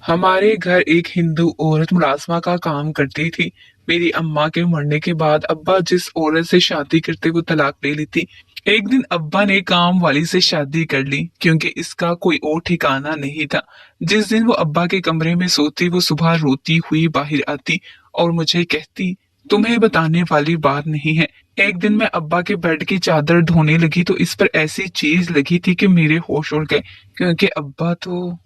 हमारे घर एक हिंदू औरत मुलाजमा का काम करती थी। मेरी अम्मा के मरने के बाद अब्बा जिस औरत से शादी करते वो तलाक ले ली थी। एक दिन अब्बा ने काम वाली से शादी कर ली क्योंकि इसका कोई और ठिकाना नहीं था। जिस दिन वो अब्बा के कमरे में सोती वो सुबह रोती हुई बाहर आती और मुझे कहती, तुम्हें बताने वाली बात नहीं है। एक दिन मैं अब्बा के बेड की चादर धोने लगी तो इस पर ऐसी चीज लगी थी कि मेरे होश उड़ गए क्योंकि अब्बा तो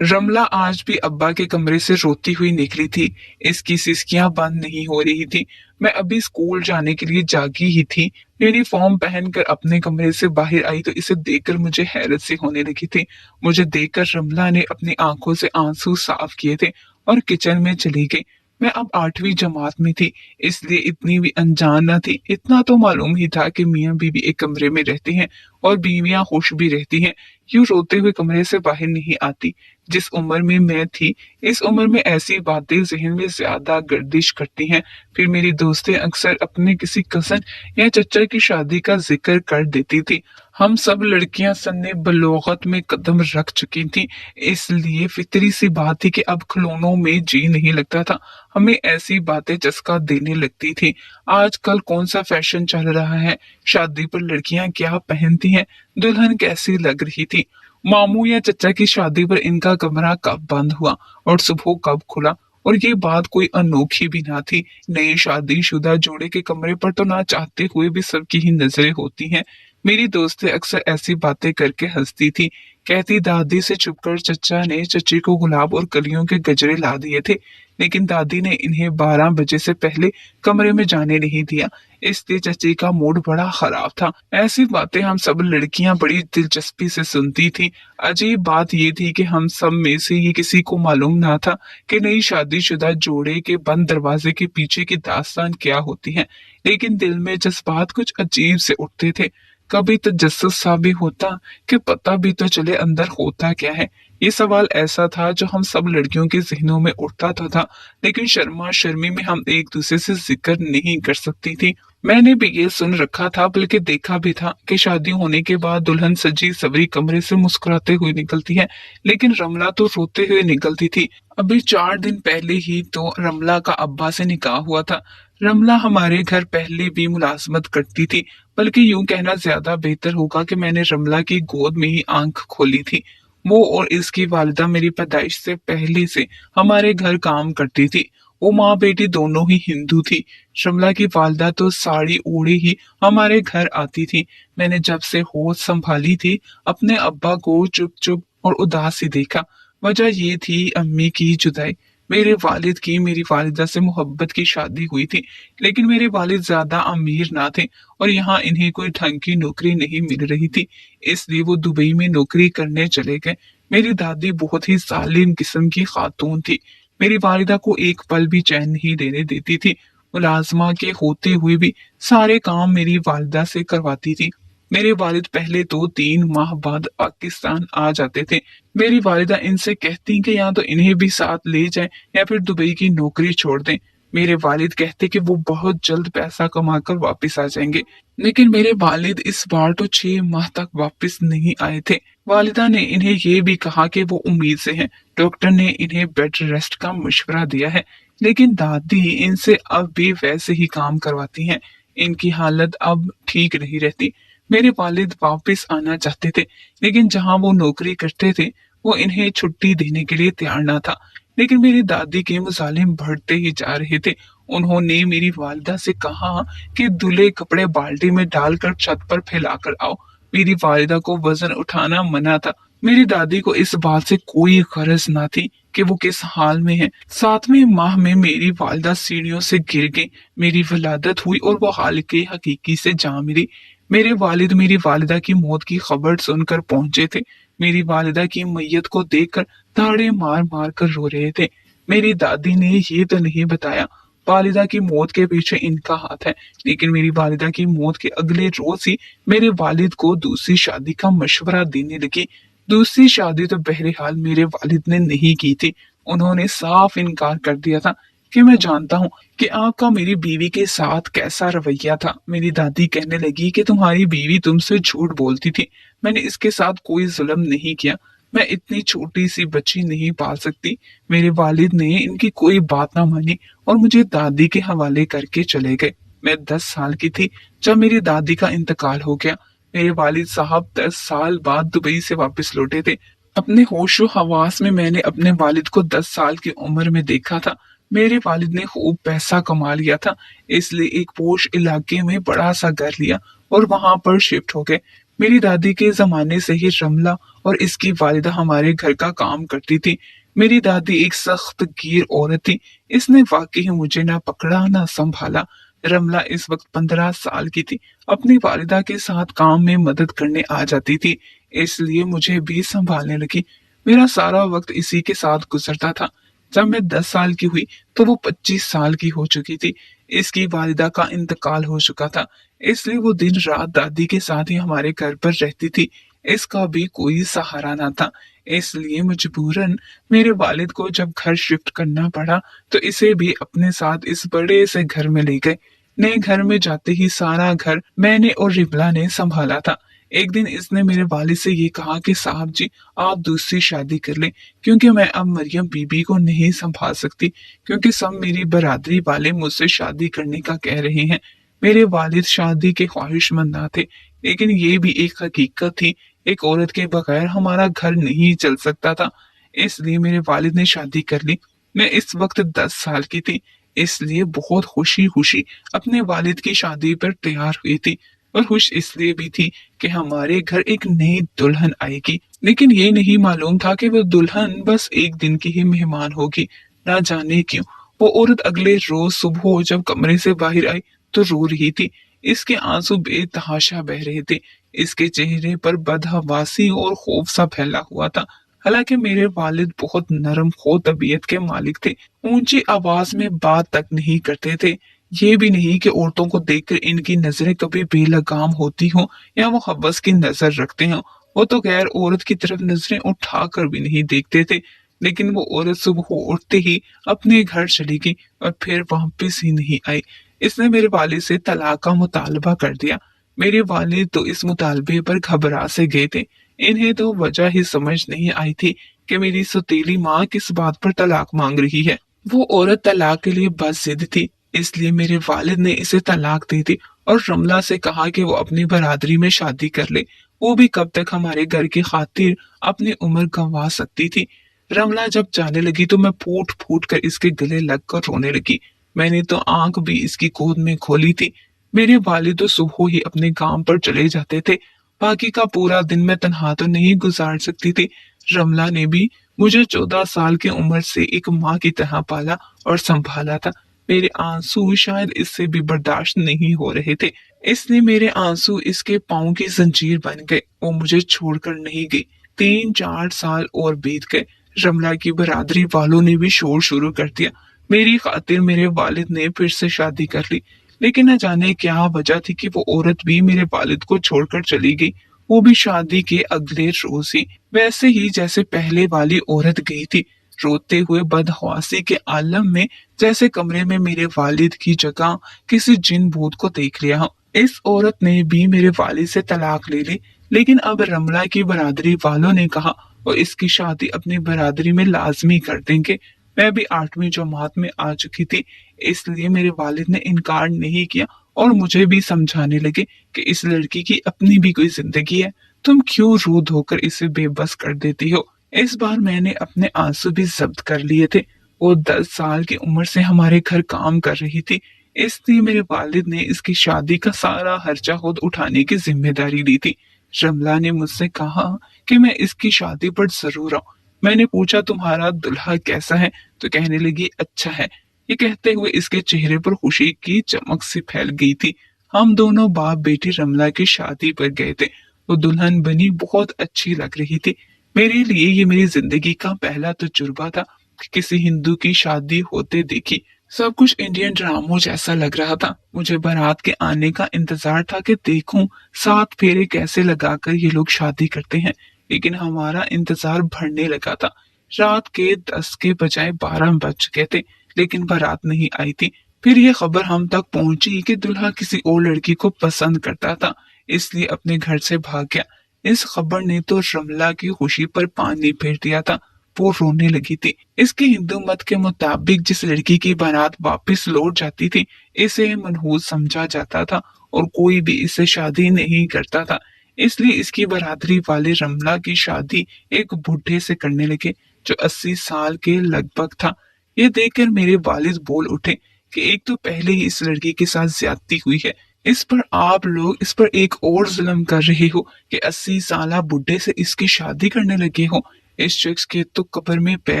रमला आज भी अब्बा के कमरे से रोती हुई निकली थी। इसकी सिसकियां बंद नहीं हो रही थी। मैं अभी स्कूल जाने के लिए जागी ही थी। यूनिफॉर्म पहनकर अपने कमरे से बाहर आई तो इसे देखकर मुझे हैरत सी होने लगी थी। मुझे देखकर रमला ने अपनी आंखों से आंसू साफ किए थे और किचन में चली गई। मैं अब 8वीं जमात में थी, इसलिए इतनी भी अनजान न थी। इतना तो मालूम ही था कि मियाँ बीवी एक कमरे में रहती हैं और बीवियां खुश भी रहती हैं। यूं रोते हुए कमरे से बाहर नहीं आती। जिस उम्र में मैं थी, इस उम्र में ऐसी बातें जहन में ज्यादा गर्दिश करती हैं। फिर मेरी दोस्तें अक्सर अपने किसी कजन या चचा की शादी का जिक्र कर देती थी। हम सब लड़कियां सन्ने बलोगत में कदम रख चुकी थी, इसलिए फितरी सी बात थी कि अब खिलौनों में जी नहीं लगता था। हमें ऐसी बातें चस्का देने लगती थी। आजकल कौन सा फैशन चल रहा है, शादी पर लड़कियां क्या पहनती हैं, दुल्हन कैसी लग रही थी, मामू या चचा की शादी पर इनका कमरा कब बंद हुआ और सुबह कब खुला। और ये बात कोई अनोखी भी ना थी। नई शादीशुदा जोड़े के कमरे पर तो ना चाहते हुए भी सबकी ही नजरें होती हैं। मेरी दोस्तें अक्सर ऐसी बातें करके हंसती थी। कहती, दादी से छुपकर चचा ने चची को गुलाब और कलियों के गजरे ला दिए थे, लेकिन दादी ने इन्हें 12 बजे से पहले कमरे में जाने नहीं दिया, इसलिए चची का मूड बड़ा खराब था। ऐसी बातें हम सब लड़कियां बड़ी दिलचस्पी से सुनती थी। अजीब बात ये थी कि हम सब में से ये किसी को मालूम ना था कि नई शादीशुदा जोड़े के बंद दरवाजे के पीछे की दास्तान क्या होती है। लेकिन दिल में जज्बात कुछ अजीब से उठते थे। कभी तजस्सुस सा भी होता कि पता भी तो चले अंदर होता क्या है। ये सवाल ऐसा था जो हम सब लड़कियों के जहनों में उठता तो था, लेकिन शर्मा शर्मी में हम एक दूसरे से जिक्र नहीं कर सकती थी। मैंने भी ये सुन रखा था, बल्कि देखा भी था कि शादी होने के बाद दुल्हन सजी सवरी कमरे से मुस्कुराते हुए निकलती है, लेकिन रमला तो रोते हुए निकलती थी। अभी 4 दिन पहले ही तो रमला का अब्बा से निकाह हुआ था। रमला हमारे घर पहले भी मुलाजमत करती थी, बल्कि यूं कहना ज्यादा बेहतर होगा कि मैंने रमला की गोद में ही आंख खोली थी। वो और इसकी वालिदा मेरी पैदाइश से पहले से हमारे घर काम करती थी। वो माँ बेटी दोनों ही हिंदू थी। शमला की वालिदा तो साड़ी ओढ़े ही हमारे घर आती थी। मैंने जब से होश संभाली थी अपने अब्बा को चुप चुप और उदास ही देखा। वजह ये थी अम्मी की जुदाई। मेरे वालिद की मेरी वालिदा से मोहब्बत की शादी हुई थी, लेकिन मेरे वालिद ज्यादा अमीर ना थे और यहाँ इन्हें कोई ढंग की नौकरी नहीं मिल रही थी, इसलिए वो दुबई में नौकरी करने चले गए। मेरी दादी बहुत ही जालिम किस्म की खातून थी। मेरी वालिदा को एक पल भी चैन नहीं देने देती थी। मुलाजमा के होते हुए भी सारे काम मेरी वालिदा से करवाती थी। मेरे वालिद पहले तो 3 माह बाद पाकिस्तान आ जाते थे। मेरी वालिदा इनसे कहती कि या तो इन्हें भी साथ ले जाएं या फिर दुबई की नौकरी छोड़ दें। मेरे वालिद कहते कि वो बहुत जल्द पैसा कमाकर वापस आ जाएंगे, लेकिन मेरे वालिद इस बार तो 6 माह तक वापस नहीं आए थे। वालिदा ने इन्हें ये भी कहा कि वो उम्मीद से हैं। डॉक्टर ने इन्हें बेड रेस्ट का मशवरा दिया है, लेकिन दादी इनसे अब भी वैसे ही काम करवाती हैं। इनकी हालत अब ठीक नहीं रहती। मेरे वालिद वापस आना चाहते थे, लेकिन जहां वो नौकरी करते थे वो इन्हें छुट्टी देने के लिए तैयार ना था। लेकिन मेरी दादी के मुजालिम बढ़ते ही जा रहे थे। उन्होंने मेरी वालिदा से कहा कि धुले कपड़े बाल्टी में डालकर छत पर फैलाकर आओ। मेरी वालिदा को वजन उठाना मना था। मेरी दादी को इस बात से कोई गरज ना थी कि वो किस हाल में है। 7वें माह में मेरी वालिदा सीढ़ियों से गिर गई। मेरी विलादत हुई और वो हाल के हकीकी से जा मिली। मेरे वालिद मेरी वालिदा की मौत की खबर सुनकर पहुंचे थे। मेरी वालिदा की मैयत को देखकर ताड़े मार मार कर रो रहे थे। मेरी दादी ने ये तो नहीं बताया वालिदा की मौत के पीछे इनका हाथ है, लेकिन मेरी वालिदा की मौत के अगले रोज ही मेरे वालिद को दूसरी शादी का मशवरा देने लगी। दूसरी शादी तो बहरहाल मेरे वालिद ने नहीं की थी। उन्होंने साफ इनकार कर दिया था कि मैं जानता हूँ कि आपका मेरी बीवी के साथ कैसा रवैया था। मेरी दादी कहने लगी कि तुम्हारी बीवी तुमसे झूठ बोलती थी। मैंने इसके साथ कोई जुल्म नहीं किया। मैं इतनी छोटी सी बच्ची नहीं पाल सकती। मेरे वालिद ने इनकी कोई बात ना मानी और मुझे दादी के हवाले करके चले गए। मैं 10 साल की थी जब मेरी दादी का इंतकाल हो गया। मेरे वालिद साहब 10 साल बाद दुबई से वापस लौटे थे। अपने होशो हवास में मैंने अपने वालिद को 10 साल की उम्र में देखा था। मेरे वालिद ने खूब पैसा कमा लिया था, इसलिए एक पोश इलाके में बड़ा सा घर लिया और वहां पर शिफ्ट हो गए। मेरी दादी के जमाने से ही रमला और इसकी वालिदा हमारे घर का काम करती थी। मेरी दादी एक सख्त गिर औरत थी। इसने वाकई मुझे ना पकड़ा ना संभाला। रमला इस वक्त 15 साल की थी। अपनी वालिदा के साथ काम में मदद करने आ जाती थी, इसलिए मुझे भी संभालने लगी। मेरा सारा वक्त इसी के साथ गुजरता था। जब मैं 10 साल की हुई तो वो 25 साल की हो चुकी थी। इसकी वालिदा का इंतकाल हो चुका था, इसलिए वो दिन रात दादी के साथ ही हमारे घर पर रहती थी। इसका भी कोई सहारा ना था, इसलिए मजबूरन मेरे वालिद को जब घर शिफ्ट करना पड़ा तो इसे भी अपने साथ इस बड़े से घर में ले गए। नए घर में जाते ही सारा घर मैंने और रिबला ने संभाला था। एक दिन इसने मेरे वालिद से ये कहा कि साहब जी, आप दूसरी शादी कर लें, क्योंकि मैं अब मरियम बीबी को नहीं संभाल सकती, क्योंकि सब मेरी बरादरी वाले मुझसे शादी करने का कह रहे हैं। मेरे वालिद शादी के ख्वाहिशमंद ना थे, लेकिन ये भी एक हकीकत थी, एक औरत के बगैर हमारा घर नहीं चल सकता था। इसलिए मेरे वालिद ने शादी कर ली। मैं इस वक्त 10 साल की थी, इसलिए बहुत खुशी खुशी अपने वालिद की शादी पर तैयार हुई थी, और खुश इसलिए भी थी कि हमारे घर एक नई दुल्हन आएगी। लेकिन ये नहीं मालूम था कि वो दुल्हन बस एक दिन की ही मेहमान होगी। ना जाने क्यों वो औरत अगले रोज सुबह जब कमरे से बाहर आई तो रो रही थी। इसके आंसू बेतहाशा बह रहे थे। इसके चेहरे पर बदहवासी और खौफ सा फैला हुआ था। हालांकि मेरे वालिद बहुत नरम खो तबीयत के मालिक थे, ऊंची आवाज में बात तक नहीं करते थे। ये भी नहीं कि औरतों को देखकर इनकी नजरें कभी बेलगाम होती हों या वो हवस की नजर रखते हों। वो तो गैर औरत की तरफ नजरें उठाकर भी नहीं देखते थे। लेकिन वो औरत सुबह उठते ही अपने घर चली गई और फिर वापस ही नहीं आई। इसने मेरे वालिद से तलाक का मुतालबा कर दिया। मेरे वालिद तो इस मुतालबे पर घबरा से गए थे। इन्हें तो वजह ही समझ नहीं आई थी कि मेरी सौतेली माँ किस बात पर तलाक मांग रही है। वो औरत तलाक के लिए बस जिद थी, इसलिए मेरे वालिद ने इसे तलाक दे दी और रमला से कहा कि वो अपनी बरादरी में शादी कर ले। वो भी कब तक हमारे घर की खातिर अपनी उम्र गंवा सकती थी। रमला जब जाने लगी तो मैं फूट फूट कर इसके गले लगकर रोने लगी। मैंने तो आंख भी इसकी गोद में खोली थी। मेरे वालिद तो सुबह ही अपने काम पर चले जाते थे। बाकी का पूरा दिन मैं तन्हा तो नहीं गुजार सकती थी। रमला ने भी मुझे 14 साल की उम्र से एक माँ की तरह पाला और संभाला था। मेरे आंसू शायद इससे भी बर्दाश्त नहीं हो रहे थे, इसलिए मेरे आंसू इसके पाँव की जंजीर बन गए। वो मुझे छोड़कर नहीं गई। 3-4 साल और बीत गए। रमला की बरादरी वालों ने भी शोर शुरू कर दिया। मेरी खातिर मेरे वालिद ने फिर से शादी कर ली। लेकिन न जाने क्या वजह थी कि वो औरत भी मेरे वालिद को छोड़कर चली गई, वो भी शादी के अगले रोज ही, वैसे ही जैसे पहले वाली औरत गई थी। रोते हुए बदहवासी के आलम में जैसे कमरे में मेरे वालिद की जगह किसी जिन भूत को देख लिया हो। इस औरत ने भी मेरे वालिद से तलाक ले ली। लेकिन अब रमला की बरादरी वालों ने कहा और इसकी शादी अपनी बरादरी में लाजमी कर देंगे। मैं भी 8वीं जमात में आ चुकी थी, इसलिए मेरे वालिद ने इनकार नहीं किया और मुझे भी समझाने लगे कि इस लड़की की अपनी भी कोई जिंदगी है, तुम क्यों रो धोकर इसे बेबस कर देती हो। इस बार मैंने अपने आंसू भी जब्त कर लिए थे। वो 10 साल की उम्र से हमारे घर काम कर रही थी, इसलिए मेरे वालिद ने इसकी शादी का सारा खर्चा खुद उठाने की जिम्मेदारी ली थी। रमला ने मुझसे कहा कि मैं इसकी शादी पर जरूर आऊं। मैंने पूछा तुम्हारा दुल्हा कैसा है, तो कहने लगी अच्छा है। ये कहते हुए इसके चेहरे पर खुशी की चमक सी फैल गई थी। हम दोनों बाप बेटी रमला की शादी पर गए थे। वो दुल्हन बनी बहुत अच्छी लग रही थी। मेरे लिए ये मेरी जिंदगी का पहला तजुर्बा था कि किसी हिंदू की शादी होते देखी। सब कुछ इंडियन ड्रामों जैसा लग रहा था। मुझे बारात के आने का इंतजार था कि देखूं 7 फेरे कैसे लगाकर ये लोग शादी करते हैं। लेकिन हमारा इंतजार बढ़ने लगा था। रात के 10 के बजाय 12 बज चुके थे, लेकिन बारात नहीं आई थी। फिर ये खबर हम तक पहुंची कि दुल्हा किसी और लड़की को पसंद करता था, इसलिए अपने घर से भाग गया। इस खबर ने तो रमला की खुशी पर पानी फेर दिया था। वो रोने लगी थी। इसके हिंदू मत के मुताबिक जिस लड़की की बारात वापस लौट जाती थी, इसे मनहूस समझा जाता था और कोई भी इससे शादी नहीं करता था। इसलिए इसकी बरादरी वाले रमला की शादी एक बूढ़े से करने लगे जो 80 साल के लगभग था। ये देखकर मेरे वालिद बोल उठे कि एक तो पहले ही इस लड़की के साथ ज्यादती हुई है, इस पर आप लोग इस पर एक और जुल्म कर रहे हो कि 80 साला बुढ़े से इसकी शादी करने लगे हो। इस शख्स के तो कब्र में पैर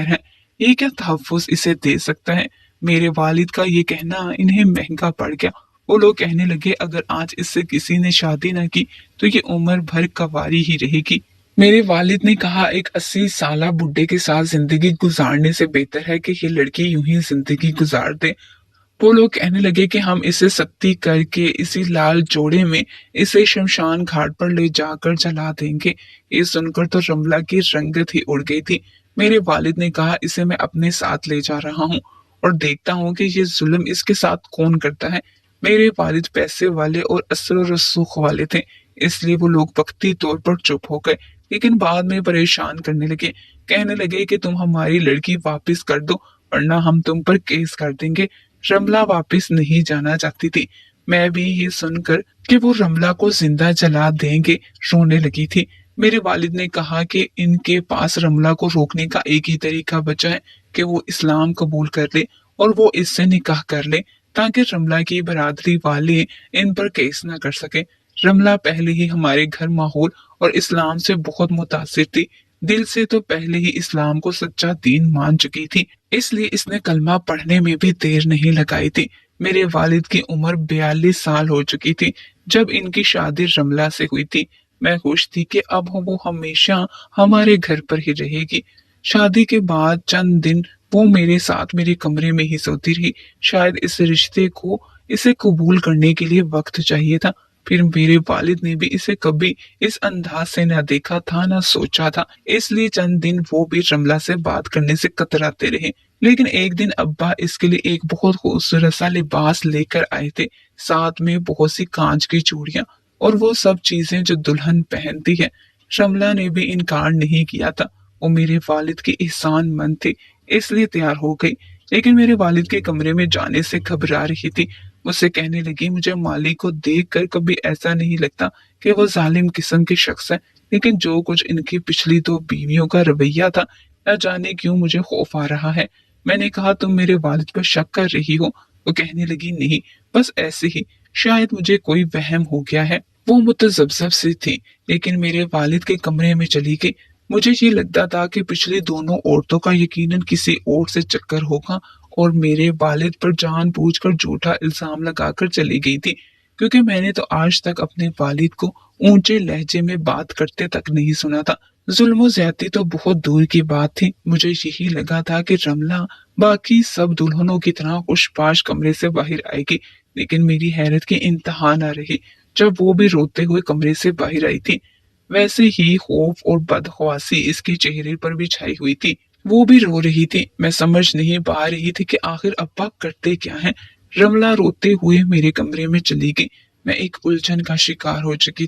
हैं, ये क्या तहफ्फुज इसे दे सकता है। मेरे वालिद का ये कहना इन्हें महंगा पड़ गया। वो लोग कहने लगे अगर आज इससे किसी ने शादी न की तो ये उम्र भर कवारी ही रहेगी। मेरे वालिद ने कहा एक 80 साला बुड्ढे के साथ जिंदगी गुजारने से बेहतर है कि ये लड़की यूं ही जिंदगी गुजार दे। वो लोग कहने लगे कि हम इसे सख्ती करके इसी लाल जोड़े में इसे शमशान घाट पर ले जाकर जला देंगे। ये सुनकर तो रमला की रंगत ही उड़ गई थी। मेरे वालिद ने कहा इसे मैं अपने साथ ले जा रहा हूँ और देखता हूँ कि ये जुल्म इसके साथ कौन करता है। मेरे वालिद पैसे वाले और असर रसूख वाले थे, इसलिए वो लोग वक्ती तौर पर चुप हो गए, लेकिन बाद में परेशान करने लगे। कहने लगे कि तुम हमारी लड़की वापस कर दो वरना हम तुम पर केस कर देंगे। रमला वापस नहीं जाना चाहती थी। मैं भी ये सुनकर कि वो रमला को जिंदा जला देंगे रोने लगी थी। मेरे वालिद ने कहा कि इनके पास रमला को रोकने का एक ही तरीका बचा है कि वो इस्लाम कबूल कर ले और वो इससे निकाह कर ले ताकि रमला की बरादरी वाले इन पर केस न कर सके। रमला पहले ही हमारे घर माहौल और इस्लाम से बहुत मुतासिर थी। दिल से तो पहले ही इस्लाम को सच्चा दीन मान चुकी थी, इसलिए इसने कलमा पढ़ने में भी देर नहीं लगाई थी। मेरे वालिद की उम्र 42 साल हो चुकी थी जब इनकी शादी रमला से हुई थी। मैं खुश थी कि अब वो हमेशा हमारे घर पर ही रहेगी। शादी के बाद चंद दिन वो मेरे साथ मेरे कमरे में ही सोती रही। शायद इस रिश्ते को इसे कबूल करने के लिए वक्त चाहिए था। फिर मेरे वालिद ने भी इसे कभी इस अंदाज से न देखा था न सोचा था, इसलिए चंद दिन वो भी रमला से बात करने से कतराते रहे। लेकिन एक दिन अब्बा इसके लिए एक बहुत खूबसूरत सा लिबास लेकर आए थे, साथ में बहुत सी कांच की चूड़ियां और वो सब चीजें जो दुल्हन पहनती है। रमला ने भी इनकार नहीं किया था। वो मेरे वालिद की एहसान मंद थी, इसलिए तैयार हो गई। लेकिन मेरे वालिद के कमरे में जाने से घबरा रही थी। मुझसे कहने लगी मुझे माली को देखकर कभी ऐसा नहीं लगता कि वो जालिम किस्म के शख्स है, लेकिन जो कुछ इनकी पिछली 2 बीवियों का रवैया था, न जाने क्यों मुझे खौफ आ रहा है। मैंने कहा तुम मेरे वालिद पर शक कर रही हो? वो कहने लगी नहीं, बस ऐसे ही, शायद मुझे कोई वहम हो गया है। वो मुतजब्जब सी थी, लेकिन मेरे वालिद के कमरे में चली गई। मुझे ये लगता था कि पिछली दोनों औरतों का यकीनन किसी और से चक्कर होगा और मेरे वालिद पर जानबूझकर झूठा इल्जाम लगाकर चली गई थी, क्योंकि मैंने तो आज तक अपने वालिद को ऊंचे लहजे में बात करते तक नहीं सुना था। जुल्म ज्यादती तो बहुत दूर की बात थी। मुझे यही लगा था कि रमला बाकी सब दुल्हनों की तरह खुशपाश कमरे से बाहर आएगी, लेकिन मेरी हैरत की इंतहा न रही जब वो भी रोते हुए कमरे से बाहर आई थी। वैसे ही खौफ और बदख्वासी इसके चेहरे पर भी छाई हुई थी। वो भी रो रही थी। मैं समझ नहीं पा रही थी कि आखिर अब्बा करते क्या हैं। रमला रोते हुए मेरे कमरे में चली गई। मैं एक उलझन का शिकार हो चुकी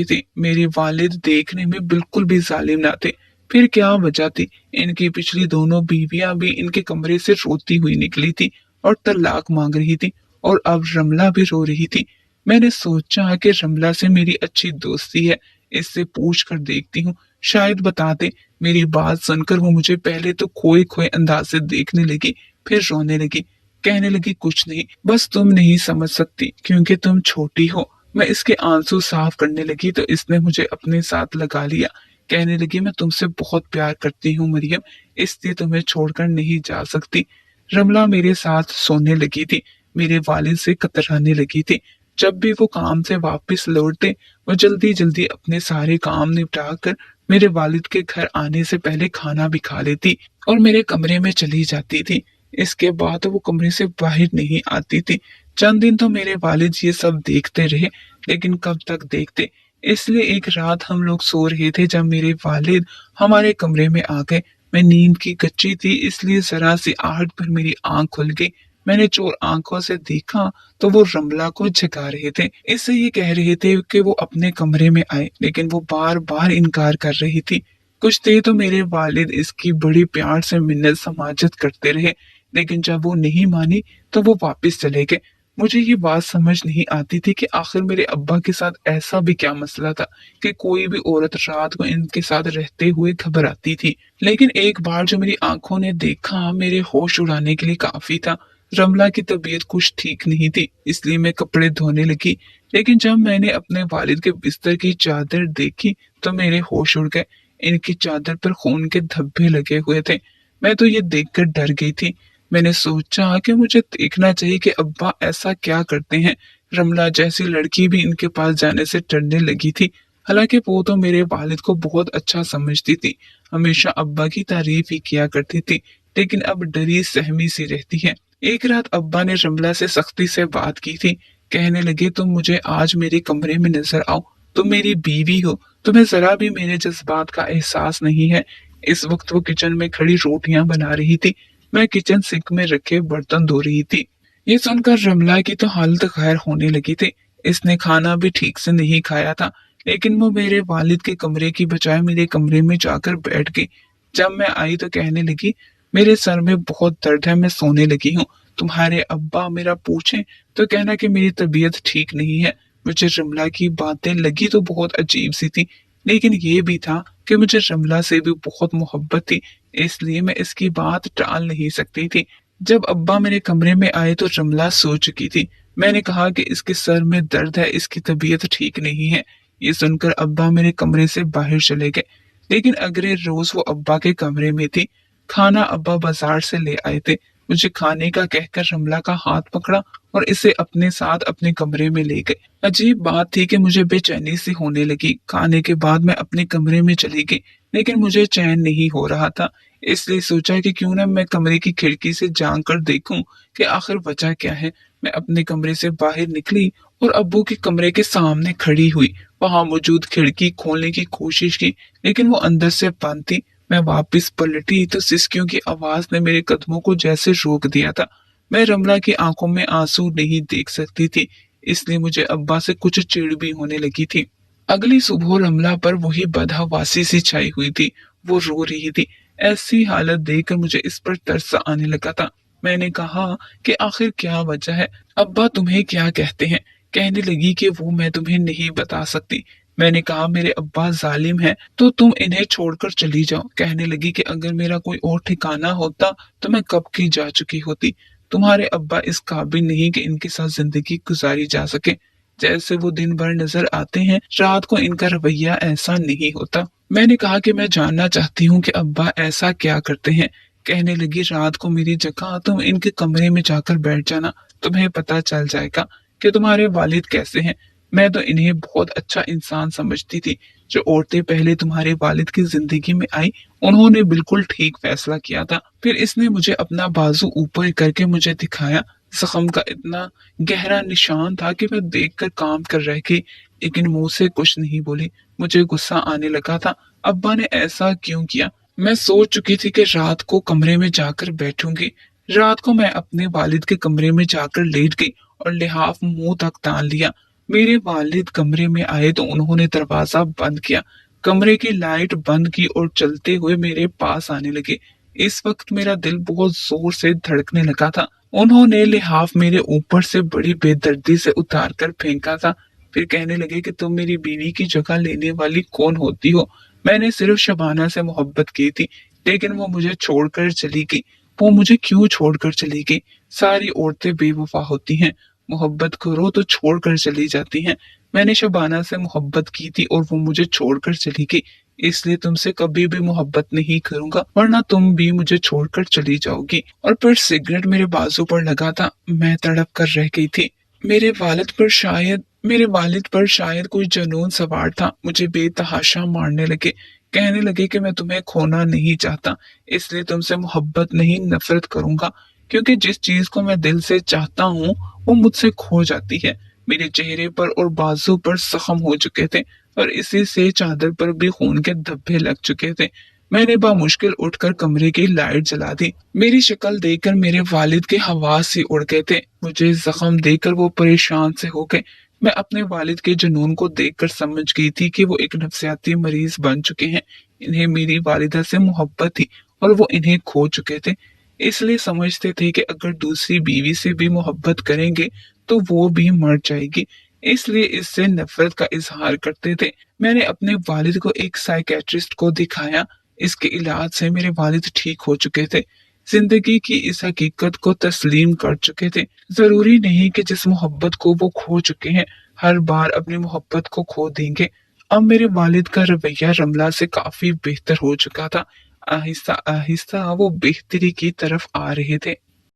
थी। मेरे वालिद देखने में बिल्कुल भी जालिम ना थे। फिर क्या वजह थी? इनकी पिछली दोनों बीवियां भी इनके कमरे से रोती हुई निकली थी और तलाक मांग रही थी, और अब रमला भी रो रही थी। मैंने सोचा कि रमला से मेरी अच्छी दोस्ती है, इससे पूछ कर देखती हूँ, शायद बता दे। मेरी बात सुनकर वो मुझे पहले तो खोए खोए अंदाज से देखने लगी, फिर रोने लगी। कहने लगी कुछ नहीं, बस तुम नहीं समझ सकती क्योंकि तुम छोटी हो। मैं इसके आंसू साफ करने लगी तो इसने मुझे अपने साथ लगा लिया। कहने लगी मैं तुमसे बहुत प्यार करती हूँ मरियम, इसलिए तुम्हें छोड़कर नहीं जा सकती। रमला मेरे साथ सोने लगी थी, मेरे वालिद से कतराने लगी थी। जब भी वो काम से वापस लौटते, वो जल्दी जल्दी अपने सारे काम निपटा कर मेरे वालिद के घर आने से पहले खाना भी खा लेती और मेरे कमरे में चली जाती थी। इसके बाद वो कमरे से बाहर नहीं आती थी। चंद दिन तो मेरे वालिद ये सब देखते रहे, लेकिन कब तक देखते। इसलिए एक रात हम लोग सो रहे थे जब मेरे वालिद हमारे कमरे में आ गए। मैं नींद की कच्ची थी, इसलिए जरा सी आहट पर मेरी आंख खुल गई। मैंने चोर आंखों से देखा तो वो रमला को जगा रहे थे। इससे ये कह रहे थे कि वो अपने कमरे में आए, लेकिन वो बार बार इनकार कर रही थी। कुछ देर तो मेरे वालिद इसकी बड़ी प्यार से मिन्नत समाजत करते रहे, लेकिन जब वो नहीं मानी तो वो वापस चले गए। मुझे ये बात समझ नहीं आती थी कि आखिर मेरे अब्बा के साथ ऐसा भी क्या मसला था कि कोई भी औरत रात को इनके साथ रहते हुए घबराती थी। लेकिन एक बार जो मेरी आंखों ने देखा मेरे होश उड़ाने के लिए काफी था। रमला की तबीयत कुछ ठीक नहीं थी, इसलिए मैं कपड़े धोने लगी। लेकिन जब मैंने अपने वालिद के बिस्तर की चादर देखी तो मेरे होश उड़ गए। इनकी चादर पर खून के धब्बे लगे हुए थे। मैं तो ये देखकर डर गई थी। मैंने सोचा कि मुझे देखना चाहिए कि अब्बा ऐसा क्या करते हैं। रमला जैसी लड़की भी इनके पास जाने से डरने लगी थी। हालांकि वो तो मेरे वालिद को बहुत अच्छा समझती थी, हमेशा अब्बा की तारीफ ही किया करती थी, लेकिन अब डरी सहमी सी रहती है। एक रात अब्बा ने रमला से सख्ती से बात की थी। कहने लगे, तुम मुझे आज मेरे कमरे में नजर आओ। तुम मेरी बीवी हो, तुम्हें जरा भी मेरे जज्बात का एहसास नहीं है। इस वक्त वो किचन में खड़ी रोटियां बना रही थी। मैं किचन सिंक में रखे बर्तन धो रही थी। ये सुनकर रमला की तो हालत खैर होने लगी थी। इसने खाना भी ठीक से नहीं खाया था, लेकिन वो मेरे वालिद के कमरे की बजाय मेरे कमरे में जाकर बैठ गई। जब मैं आई तो कहने लगी, मेरे सर में बहुत दर्द है, मैं सोने लगी हूँ। तुम्हारे अब्बा मेरा पूछें तो कहना कि मेरी तबीयत ठीक नहीं है। मुझे रमला की बातें लगी तो बहुत अजीब सी थी, लेकिन ये भी था कि मुझे रमला से भी बहुत मोहब्बत थी, इसलिए मैं इसकी बात टाल नहीं सकती थी। जब अब्बा मेरे कमरे में आए तो रमला सो चुकी थी। मैंने कहा कि इसके सर में दर्द है, इसकी तबीयत ठीक नहीं है। ये सुनकर अब्बा मेरे कमरे से बाहर चले गए। लेकिन अगले रोज वो अब्बा के कमरे में थी। खाना अब्बा बाजार से ले आए थे। मुझे खाने का कहकर रमला का हाथ पकड़ा और इसे अपने साथ अपने कमरे में ले गए। अजीब बात थी कि मुझे बेचैनी सी होने लगी। खाने के बाद मैं अपने कमरे में चली गई, लेकिन मुझे चैन नहीं हो रहा था। इसलिए सोचा कि क्यों ना मैं कमरे की खिड़की से झांक कर देखूं कि आखिर वजह क्या है। मैं अपने कमरे से बाहर निकली और अब्बू के कमरे के सामने खड़ी हुई। वहां मौजूद खिड़की खोलने की कोशिश की, लेकिन वो अंदर से बंद थी। मैं वापस पलटी तो सिसकियों की आवाज ने मेरे कदमों को जैसे रोक दिया था। मैं रमला की आंखों में आंसू नहीं देख सकती थी, इसलिए मुझे अब्बा से कुछ चिढ़ भी होने लगी थी। अगली सुबह रमला पर वही बदहवासी सी छाई हुई थी। वो रो रही थी। ऐसी हालत देखकर मुझे इस पर तरस आने लगा था। मैंने कहा कि आखिर क्या वजह है, अब्बा तुम्हें क्या कहते हैं। कहने लगी कि वो मैं तुम्हें नहीं बता सकती। मैंने कहा मेरे अब्बा जालिम हैं, तो तुम इन्हें छोड़कर चली जाओ। कहने लगी कि अगर मेरा कोई और ठिकाना होता तो मैं कब की जा चुकी होती। तुम्हारे अब्बा इस काबिल नहीं कि इनके साथ जिंदगी गुजारी जा सके। जैसे वो दिन भर नजर आते हैं, रात को इनका रवैया ऐसा नहीं होता। मैंने कहा कि मैं जानना चाहती हूँ कि अब्बा ऐसा क्या करते हैं। कहने लगी, रात को मेरी जगह तुम इनके कमरे में जाकर बैठ जाना, तुम्हें पता चल जाएगा कि तुम्हारे वालिद कैसे हैं। मैं तो इन्हें बहुत अच्छा इंसान समझती थी। जो औरतें पहले तुम्हारे वालिद की जिंदगी में आई, उन्होंने बिल्कुल ठीक फैसला किया था। फिर इसने मुझे अपना बाजू ऊपर करके मुझे दिखाया। जख्म का इतना गहरा निशान था कि मैं देखकर काम कर रह गई, लेकिन मुंह से कुछ नहीं बोली। मुझे गुस्सा आने लगा था, अब्बा ने ऐसा क्यों किया। मैं सोच चुकी थी कि रात को कमरे में जाकर बैठूंगी। रात को मैं अपने वालिद के कमरे में जाकर लेट गई और लिहाफ मुंह तक तान लिया। मेरे वालिद कमरे में आए तो उन्होंने दरवाजा बंद किया, कमरे की लाइट बंद की और चलते हुए मेरे पास आने लगे। इस वक्त मेरा दिल बहुत जोर से धड़कने लगा था। उन्होंने लिहाफ मेरे ऊपर से बड़ी बेदर्दी से उतार कर फेंका था। फिर कहने लगे कि तुम मेरी बीवी की जगह लेने वाली कौन होती हो। मैंने सिर्फ शबाना से मोहब्बत की थी, लेकिन वो मुझे छोड़कर चली गई। वो मुझे क्यों छोड़कर चली गई। सारी औरतें बेवफा होती हैं, मोहब्बत करो तो छोड़कर चली जाती हैं। मैंने शबाना से मोहब्बत की थी और वो मुझे छोड़कर चली गई, इसलिए तुमसे कभी भी मोहब्बत नहीं करूंगा, वरना तुम भी मुझे छोड़कर चली जाओगी। और फिर सिगरेट मेरे बाजू पर लगा था। मैं तड़प कर रह गई थी। मेरे वालिद पर शायद कोई जुनून सवार था। मुझे बेतहाशा मारने लगे। कहने लगे कि मैं तुम्हें खोना नहीं चाहता, इसलिए तुमसे मोहब्बत नहीं नफरत करूंगा, क्योंकि जिस चीज को मैं दिल से चाहता हूँ वो मुझसे खो जाती है। मेरे चेहरे पर और बाजू पर जख्म हो चुके थे और इसी से चादर पर भी खून के धब्बे लग चुके थे। मैंने बामुश्किल उठकर कमरे की लाइट जला दी। मेरी शक्ल देखकर मेरे वालिद के हवास से उड़ गए थे। मुझे जख्म देकर वो परेशान से हो गए। मैं अपने वालिद के जुनून को देखकर समझ गई थी कि वो एक नफसियाती मरीज बन चुके हैं। इन्हें मेरी वालिदा से मोहब्बत थी और वो इन्हें खो चुके थे। इसलिए समझते थे कि अगर दूसरी बीवी से भी मोहब्बत करेंगे तो वो भी मर जाएगी। इसलिए इससे नफरत का इजहार करते थे। मैंने अपने वालिद को एक साइकेट्रिस्ट को दिखाया। इसके इलाज से मेरे वालिद ठीक हो चुके थे। जिंदगी की इस हकीकत को तस्लीम कर चुके थे। जरूरी नहीं कि जिस मोहब्बत को वो खो चुके हैं हर बार अपनी मोहब्बत को खो देंगे। अब मेरे वालिद का रवैया रमला से काफी बेहतर हो चुका था। आहिस्ता आहिस्ता वो बेहतरी की तरफ आ रहे थे।